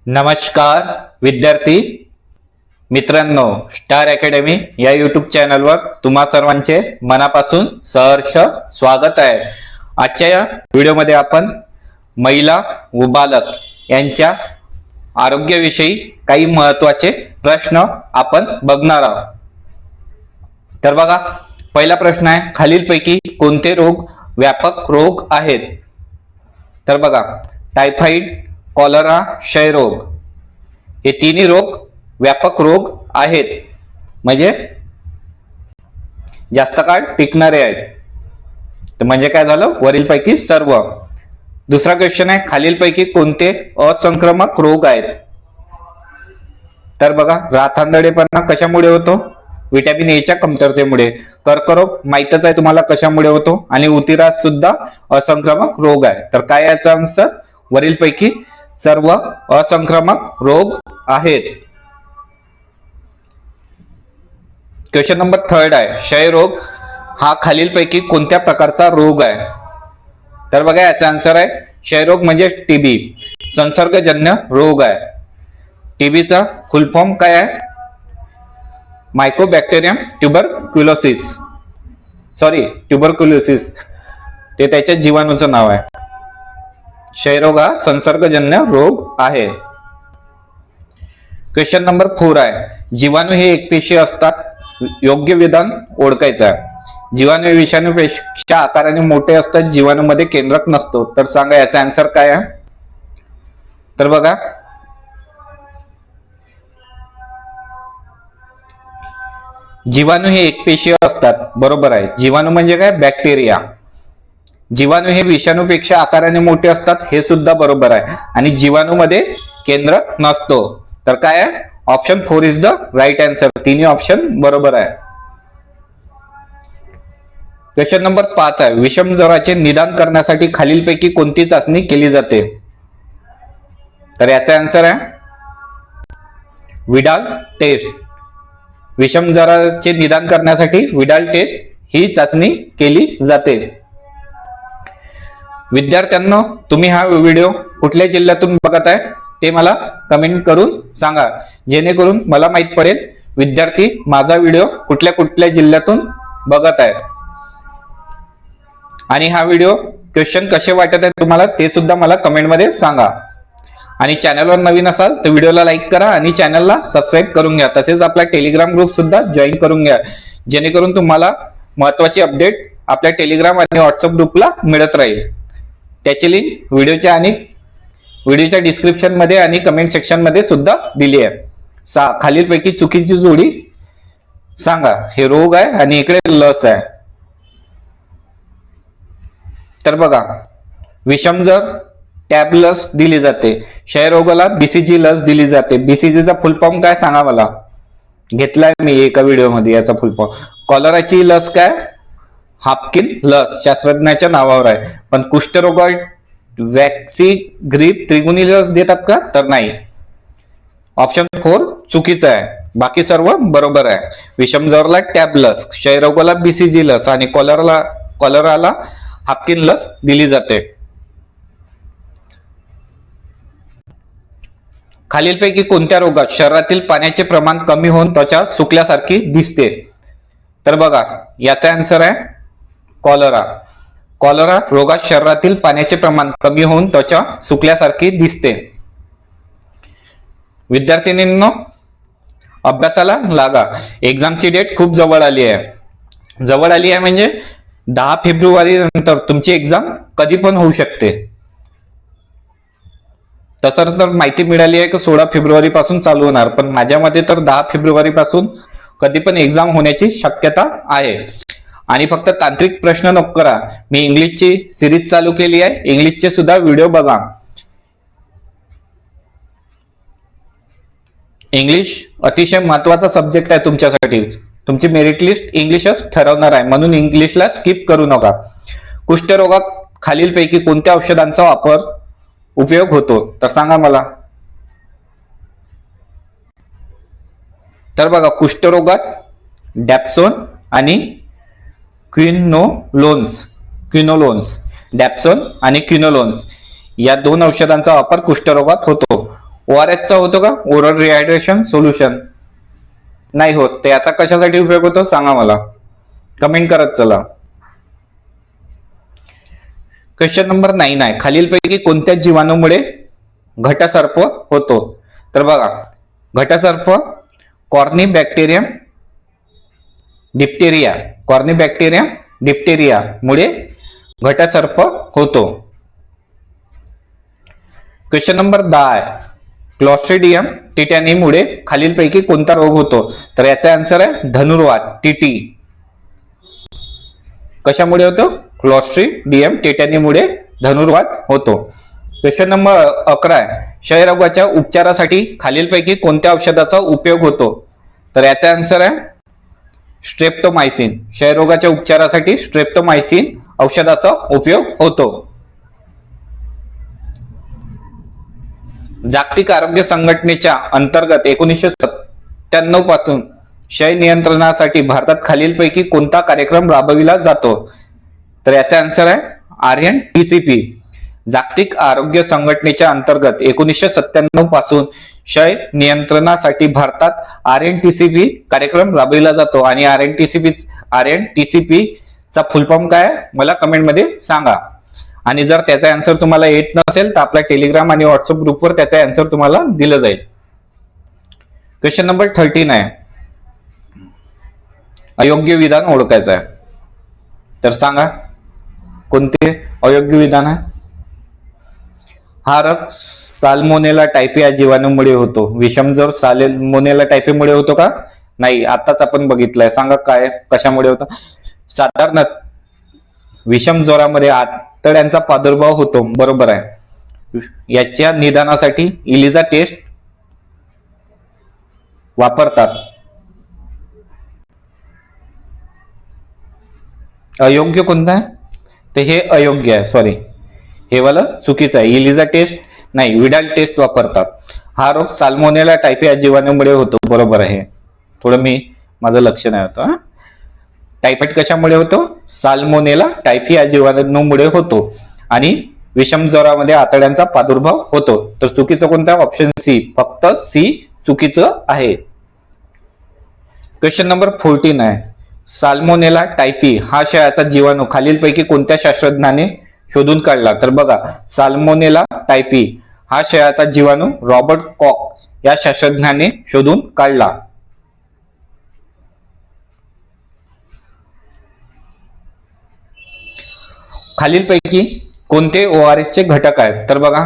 नमस्कार विद्यार्थी मित्रांनो, स्टार अकॅडमी या यूट्यूब चॅनलवर तुम्हा सर्वांचे मनापासून सहर्ष स्वागत आहे। आजच्या या व्हिडिओमध्ये आपण महिला व बालक यांच्या आरोग्याविषयी काही महत्त्वाचे प्रश्न आपण बघणार आहोत। तर बघा, पहिला प्रश्न आहे, खालीलपैकी कोणते रोग व्यापक रोग आहेत? तर बघा, टायफॉइड, कॉलरा, क्षयरोग हे तिन्ही रोग व्यापक रोग आहेत, म्हणजे जास्त काळ टिकणारे आहेत। तर म्हणजे काय झालं, वरीलपैकी सर्व। दुसरा क्वेश्चन आहे, खालीलपैकी कोणते असंक्रमक रोग आहेत? तर बघा, रातआंधळेपणा कशामुळे होतो? विटॅमिन ए च्या कमतरतेमुळे। कर्करोग माहितच आहे तुम्हाला कशामुळे होतो, आणि उतिरास सुद्धा असंक्रमक रोग आहे। तर काय याचा आन्सर? वरीलपैकी सर्व असंक्रमक रोग आहेत। क्वेश्चन नंबर 3 आहे, क्षयरोग हा खालीलपैकी कोणत्या प्रकारचा रोग आहे? तर बघा, याचा आन्सर आहे, क्षयरोग म्हणजे टीबी, संसर्गजन्य रोग आहे। टीबीचा फुल फॉर्म काय आहे? मायकोबॅक्टेरियम ट्युबरक्युलोसिस, ट्युबरक्युलोसिस ते त्याच्या जीवाणूचं नाव आहे। क्षयरोग हा संसर्गजन्य रोग आहे। क्वेश्चन नंबर 4 आहे, जीवाणू हे एकपेशीय असतात, योग्य विधान ओळखायचं आहे। जीवाणू हे विषाणूपेक्षा आकाराने मोठे असतात, जीवाणूमध्ये केंद्रक नसतो। तर सांगा याचा आन्सर काय आहे? तर बघा, जीवाणू हे एकपेशीय असतात, बरोबर आहे। जीवाणू म्हणजे काय? बॅक्टेरिया। जीवाणू हे विषाणूपेक्षा आकाराने मोठे असतात, हे सुद्धा बरोबर आहे। आणि जीवाणूमध्ये केंद्रक नसतो। तर काय आहे? Option 4 is the right answer. तिन्ही ऑप्शन बरोबर आहे। क्वेश्चन नंबर 5 आहे, विषम ज्वराचे निदान करण्यासाठी खालीलपैकी कोणती चाचणी केली जाते? तर याचा आन्सर आहे विडाल टेस्ट। विषम ज्वराचे निदान करण्यासाठी विडाल टेस्ट ही चाचणी केली जाते। विद्यार्थ्यांनो, तुम्ही हा व्हिडिओ कुठल्या जिल्ह्यातून बघत आहे ते मला कमेंट करून सांगा, जेणेकरून मला माहित पडेल विद्यार्थी माझा व्हिडिओ कुठल्या कुठल्या जिल्ह्यातून बघत आहे। आणि हा व्हिडिओ क्वेश्चन कसे वाटत आहे तुम्हाला ते सुद्धा मला कमेंट मध्ये सांगा। आणि चॅनलवर नवीन असाल तर व्हिडिओला लाईक करा आणि चॅनलला सबस्क्राईब करून घ्या। तसेच आपला टेलिग्राम ग्रुप सुद्धा जॉईन करून घ्या, जेणेकरून तुम्हाला महत्त्वाची अपडेट आपल्या टेलिग्राम आणि व्हॉट्सअप ग्रुपला मिळत राहील। त्याची लिंक व्हिडिओच्या डिस्क्रिप्शन मध्ये आणि कमेंट सेक्शन मध्ये सुद्धा दिली आहे। खालीलपैकी चुकीची जोडी सांगा। हे रोग आहे आणि इकडे लस आहे। तर बघा, विषमज्वर टॅब लस दिली जाते, क्षयरोगाला बीसीजी लस दिली जाते। बीसीजीचा फुल फॉर्म काय सांगा मला? घेतलाय मी एका व्हिडिओमध्ये याचा फुल फॉर्म। कॉलराची लस काय? हाफकिन लस, शास्त्रज्ञाच्या नावावर आहे। पण कुष्ठरोगा वॅक्सी ग्रीप त्रिगुणी लस देतात का? तर नाही। ऑप्शन 4 चुकीचा आहे, बाकी सर्व बरोबर आहे। विषमज्वराला टॅब लस, क्षयरोगाला बीसीजी लस आणि कॉलराला हाफकिन लस दिली जाते। खालीलपैकी कोणत्या रोगात शरीरातील पाण्याचे प्रमाण कमी होऊन त्वचा सुकल्यासारखी दिसते? तर बघा, याचा आन्सर आहे कॉलरा। कॉलरा रोगात शरीरातील पाण्याचे प्रमाण कमी होऊन त्वचा सुकल्यासारखी दिसते। विद्यार्थिनींनो, अभ्यासाला लागा, एक्झामची डेट खूप जवळ आली आहे। जवळ आली आहे म्हणजे 10 फेब्रुवारी नंतर तुमची एक्झाम कधी पण होऊ शकते। तसं तर माहिती मिळाली आहे की 16 फेब्रुवारी पासून चालू होणार, पण माझ्या मते तर 10 फेब्रुवारी पासून कधी पण एक्झाम होण्याची शक्यता आहे। आणि फक्त तांत्रिक प्रश्न नको करा, मी इंग्लिशची सिरीज चालू केली आहे, इंग्लिशचे सुद्धा व्हिडिओ बघा। इंग्लिश अतिशय महत्त्वाचा सब्जेक्ट आहे तुमच्यासाठी। तुमची मेरिट लिस्ट इंग्लिशच ठरवणार आहे, म्हणून इंग्लिशला स्किप करू नका। कुष्ठरोगात खालीलपैकी कोणत्या औषधांचा उपयोग होतो? तर सांगा मला। तर बघा, कुष्ठरोगात डॅप्सोन आणि क्विनोलोन्स, डॅप्सोन आणि क्विनोलोन्स या दोन औषधांचा वापर कुष्ठरोगात होतो। ORS चा होतो का, ओरल रिहायड्रेशन सोल्युशन? नाही होत. तर याचा कशासाठी उपयोग होतो सांगा मला, कमेंट करत चला. क्वेश्चन नंबर 9 आहे, खालीलपैकी कोणत्या जीवाणूमुळे घटसर्प होतो? तर बघा, घटसर्प कॉर्नी बॅक्टेरियम डिप्टेरिया मुळे घटसर्प होतो. क्वेश्चन नंबर 10 आहे, क्लॉस्ट्रिडियम टिटॅनी मुळे खालीलपैकी कोणता रोग होतो? तर याचा आन्सर आहे धनुर्वात, टीटी. कशामुळे होतो? क्लॉस्ट्रिडियम टिटॅनी मुळे धनुर्वात होतो. क्वेश्चन नंबर 11 आहे, क्षयरोगाच्या उपचारासाठी खालीलपैकी कोणत्या औषधाचा उपयोग होतो? तर याचा आन्सर आहे स्ट्रेप्टोमायसिन. क्षयरोगाच्या उपचारासाठी स्ट्रेप्टोमायसिन औषधाचा उपयोग होतो. जागतिक आरोग्य संघटनेच्या अंतर्गत 1997 पासून क्षय नियंत्रणासाठी भारतात खालीलपैकी कोणता कार्यक्रम राबविला जातो? तर याचा आन्सर आहे RNTCP. जागतिक आरोग्य संघटनेच्या अंतर्गत 1997 पासून क्षय नियंत्रणासाठी भारतात RNTCP कार्यक्रम राबविला जातो. आणि RNTCP चा फुल फॉर्म काय आहे मला कमेंट मध्ये सांगा. आणि जर त्याचा आन्सर तुम्हाला येत नसेल तर आपल्या टेलिग्राम आणि व्हॉट्सअप ग्रुपवर त्याचा आन्सर तुम्हाला दिलं जाईल. क्वेश्चन नंबर 13 आहे, अयोग्य विधान ओळखायचं आहे. तर सांगा कोणते अयोग्य विधान आहे? हा रोग साल्मोनेला टायफी या जीवाणूमुळे होतो. विषमज्वर साल्मोनेला टायफीमुळे होतो का? नाही, आताच आपण बघितलंय. सांगा काय, कशामुळे होतं? साधारण विषमज्वरामध्ये आतड्यांचा प्रादुर्भाव होतो, बरोबर आहे. याच्या निदानासाठी इलिझा टेस्ट वापरतात. अयोग्य कोणतं आहे? तर हे अयोग्य आहे, सॉरी, हे वाला चुकीचं आहे. इलिझा टेस्ट नाही, विडाल टेस्ट वापरतात. हा रोग साल्मोनेला टायफी या जीवाणूमुळे होतो, बरोबर आहे. थोडं माझं लक्ष नाही होतं. टायफॉइड कशामुळे होतो? साल्मोनेला टायफी या जीवाणूमुळे होतो. आणि विषमज्वरामध्ये आतड्यांचा प्रादुर्भाव होतो. तर चुकीचं कोणतं? ऑप्शन सी, फक्त सी चुकीचं आहे. क्वेश्चन नंबर 14 आहे, साल्मोनेला टायफी हा क्षयाचा जीवाणू खालीलपैकी कोणत्या शास्त्रज्ञाने शोधून काढला? तर बघा, साल्मोनेला टायफी हा क्षयाचा जीवाणू रॉबर्ट कॉक या शास्त्रज्ञाने शोधून काढला. खालीलपैकी कोणते ORS चे घटक आहेत? तर बघा,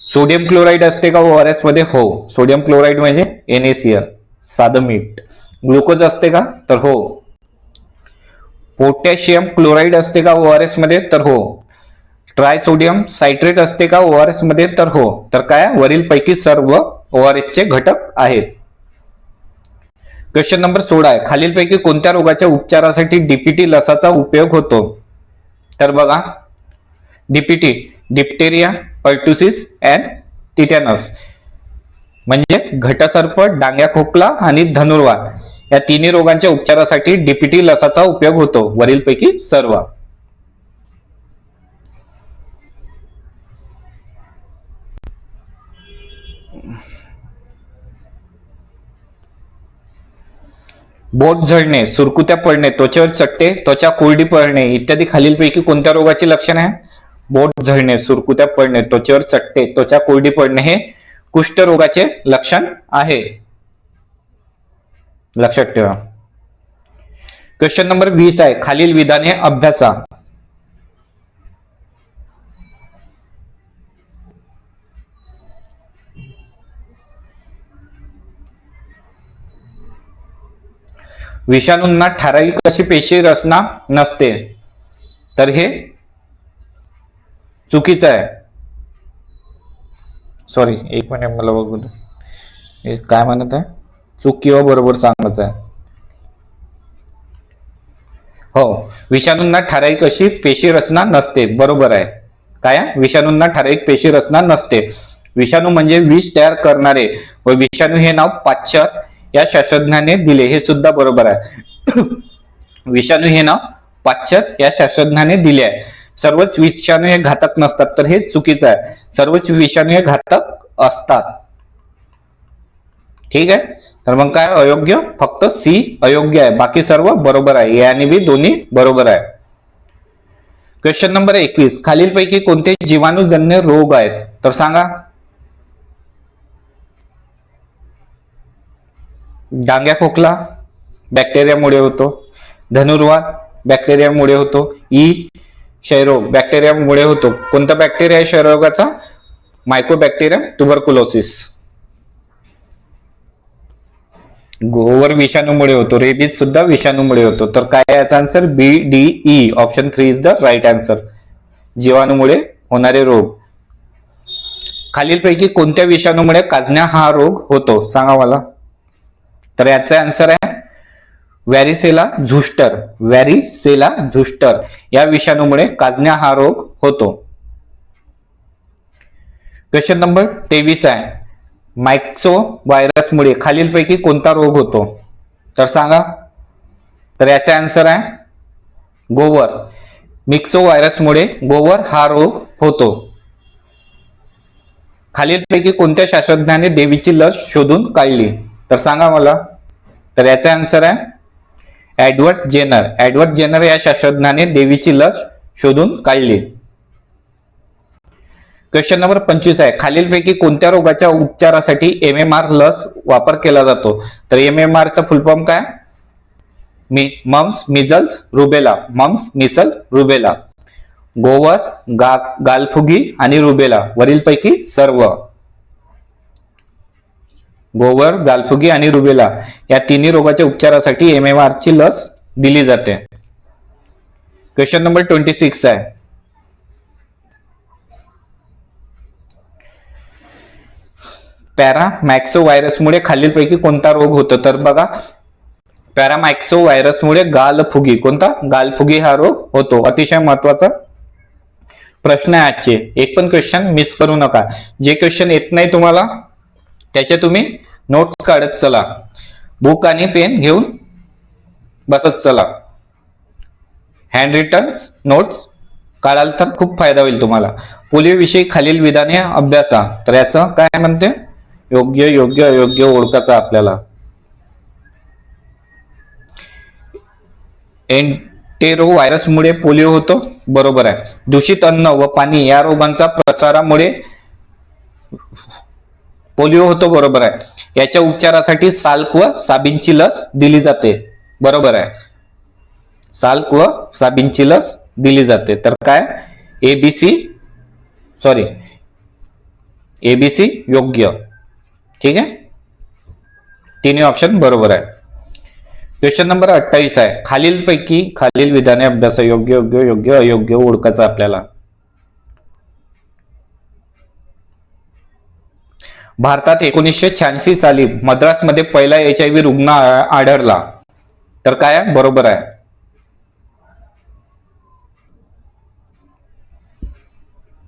सोडियम क्लोराईड असते का ORS मध्ये? हो, सोडियम क्लोराईड म्हणजे NaCl, साधं मीठ. ग्लुकोज असते का? तर हो. पोटॅशियम क्लोराईड असते का ORS मध्ये? तर हो. ट्रायसोडियम सायट्रेट असते का ORS मध्ये? तर हो. तर काय, वरील पैकी सर्व ORS चे घटक आहेत. क्वेश्चन नंबर 16 आहे, खालीलपैकी कोणत्या रोगाच्या उपचारासाठी DPT लसाचा उपयोग होतो? तर बघा, DPT Diptera, pertussis and tetanus म्हणजे घटसर्प, डांग्या खोकला आणि धनुर्वात या तिन्ही रोगांच्या उपचारासाठी DPT लसाचा उपयोग होतो, वरीलपैकी सर्व. बोट झडणे, सुरकुत्या पडणे, त्वचेवर चट्टे, त्वचा कोरडी पडणे इत्यादी खालीलपैकी कोणत्या रोगाची लक्षण आहे? बोट झडणे, सुरकुत्या पडणे, त्वचेवर चट्टे, त्वचा कोरडी पडणे हे कुष्ठरोगाचे लक्षण आहे, लक्षात ठेवा. क्वेश्चन नंबर 20 आहे, खालील विधाने अभ्यासा. विषाणूंना ठराविक अशी पेशी रचना नसते. तर हे चुकीचं आहे. सॉरी, एक मिनिट, मला बघू दे. काय म्हणत आहे? चूक किंवा बरोबर सांगायचं आहे. हो, विषाणूंना ठराविक अशी पेशी रचना नसते, बरोबर आहे. काय? विषाणूंना ठराविक पेशी रचना नसते. विषाणू म्हणजे विष तयार करणारे व विषाणू हे नाव पाश्चर या शास्त्रज्ञाने दिले, हे सुद्धा बरोबर आहे. विषाणू हे नाव पाश्चर या शास्त्रज्ञाने दिले आहे. सर्वच विषाणू हे घातक नसतात, तर हे चुकीचं आहे. सर्वच विषाणू हे घातक असतात. ठीक आहे, तर मग काय अयोग्य, फक्त सी अयोग्य आहे, बाकी सर्व बरोबर आहे. ए आणि बी दोन्ही बरोबर आहे. क्वेश्चन नंबर 21, खालीलपैकी कोणते जीवाणूजन्य रोग आहेत? तर सांगा. डांग्या खोकला बॅक्टेरियामुळे होतो. धनुर्वात बॅक्टेरियामुळे होतो. क्षयरोग बॅक्टेरियामुळे होतो. कोणता बॅक्टेरिया आहे क्षयरोगाचा? Mycobacterium tuberculosis. गोवर विषाणूमुळे होतो. रेबीज सुद्धा विषाणूमुळे होतो. तर काय याचा answer? B D E option 3 is the right answer. जीवाणूमुळे होणारे रोग. खालीलपैकी कोणत्या विषाणूमुळे काजण्या हा रोग होतो? सांगा मला. तर याचा आन्सर आहे वॅरिसेला झुस्टर. वॅरिसेला झुस्टर या विषाणूमुळे काजण्या हा रोग होतो. क्वेश्चन नंबर 23 आहे, मायक्सो व्हायरसमुळे खालीलपैकी कोणता रोग होतो? तर सांगा. तर याचा आन्सर आहे गोवर. मिक्सो व्हायरसमुळे गोवर हा रोग होतो. खालीलपैकी कोणत्या शास्त्रज्ञाने देवीची लस शोधून काढली? तर सांगा मला. तर याचा आन्सर आहे एडवर्ड जेनर. एडवर्ड जेनर या शास्त्रज्ञाने देवीची लस शोधून काढली. क्वेश्चन नंबर 25 आहे, खालीलपैकी कोणत्या रोगाच्या उपचारासाठी MMR लस वापर केला जातो? तर MMR चा फुल फॉर्म काय? Mumps, measles, rubella. Mumps, measles, rubella. गोवर, गालफुगी आणि रुबेला वरीलपैकी सर्व. गोवर, गालफुगी आणि रुबेला या तिन्ही रोगाच्या उपचारासाठी MMR ची लस दिली जाते. क्वेश्चन नंबर 26 आहे, पॅरामॅक्सो व्हायरसमुळे खालीलपैकी कोणता रोग होतो? तर बघा, पॅरामॅक्सो व्हायरसमुळे गालफुगी. कोणता? गालफुगी हा रोग होतो. अतिशय महत्वाचा प्रश्न आहे आजचे. एक पण क्वेश्चन मिस करू नका. जे क्वेश्चन येत नाही तुम्हाला त्याचे तुम्ही नोट्स काढत चला. बुक आणि पेन घेऊन बसत चला. हँड रिटन नोट्स काढाल तर खूप फायदा होईल तुम्हाला. पोलिओ विषयी खालील विधाने अभ्यासा. तर याचं काय म्हणते? योग्य, योग्य, अयोग्य ओळखायचं आपल्याला. एंटेरो व्हायरसमुळे पोलिओ होतो, बरोबर आहे. दूषित अन्न व पाणी या रोगांचा प्रसारामुळे पोलिओ होतो, बरोबर आहे. याच्या उपचारासाठी साल्क व साबीनची लस दिली जाते, बरोबर आहे. साल्क व साबीनची लस दिली जाते. तर काय? एबीसी योग्य. ठीक आहे, तिन्ही ऑप्शन बरोबर आहे. क्वेश्चन नंबर 28 आहे, खालील विधाने अभ्यास. योग्य, योग्य, योग्य, अयोग्य ओळखायचं आपल्याला. भारतात 1986 साली मद्रासमध्ये पहिला HIV रुग्ण आढळला. तर काय? बरोबर आहे.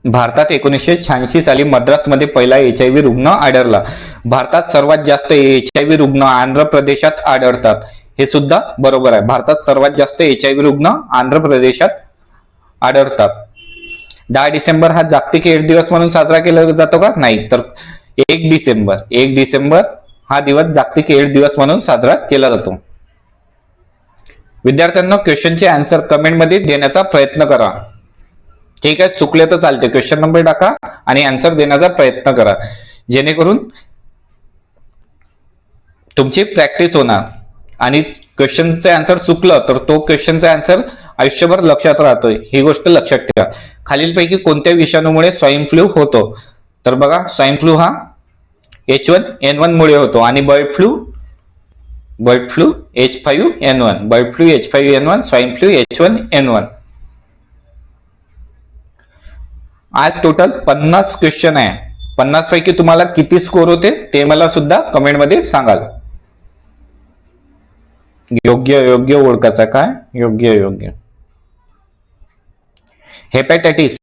भारतात 1986 साली मद्रासमध्ये पहिला HIV रुग्ण आढळला. भारतात सर्वात जास्त HIV रुग्ण आंध्र प्रदेशात आढळतात. हे सुद्धा बरोबर आहे. भारतात सर्वात जास्त HIV रुग्ण आंध्र प्रदेशात आढळतात. 10 डिसेंबर हा जागतिक एड्स दिवस म्हणून साजरा केला जातो का? नाही. तर 1 डिसेंबर हा दिवस जागतिक एड्स दिवस म्हणून साजरा केला जातो. विद्यार्थ्यांना क्वेश्चनचे आन्सर कमेंट मध्ये देण्याचा प्रयत्न करा. ठीक आहे, चुकले तर चालते. क्वेश्चन नंबर टाका आणि आन्सर देण्याचा प्रयत्न करा, जेणेकरून तुमची प्रॅक्टिस होणार. आणि क्वेश्चनचे आन्सर चुकलं तर तो क्वेश्चनचा आन्सर आयुष्यभर लक्षात राहतोय, ही गोष्ट लक्षात ठेवा. खालीलपैकी कोणत्या विषाणूमुळे स्वाईन फ्लू होतो? तर बघा, स्वाईन फ्लू हा H1N1 मुळे होतो. आणि bird flu H5N1. Bird flu H5N1, swine flu H1N1. आज टोटल 50 क्वेश्चन आहे. 50 पैकी तुम्हाला किती स्कोर होते ते मला सुद्धा कमेंट मध्ये सांगाल. योग्य, योग्य ओळखायचा. काय? योग्य, योग्य. हेपॅटायटिस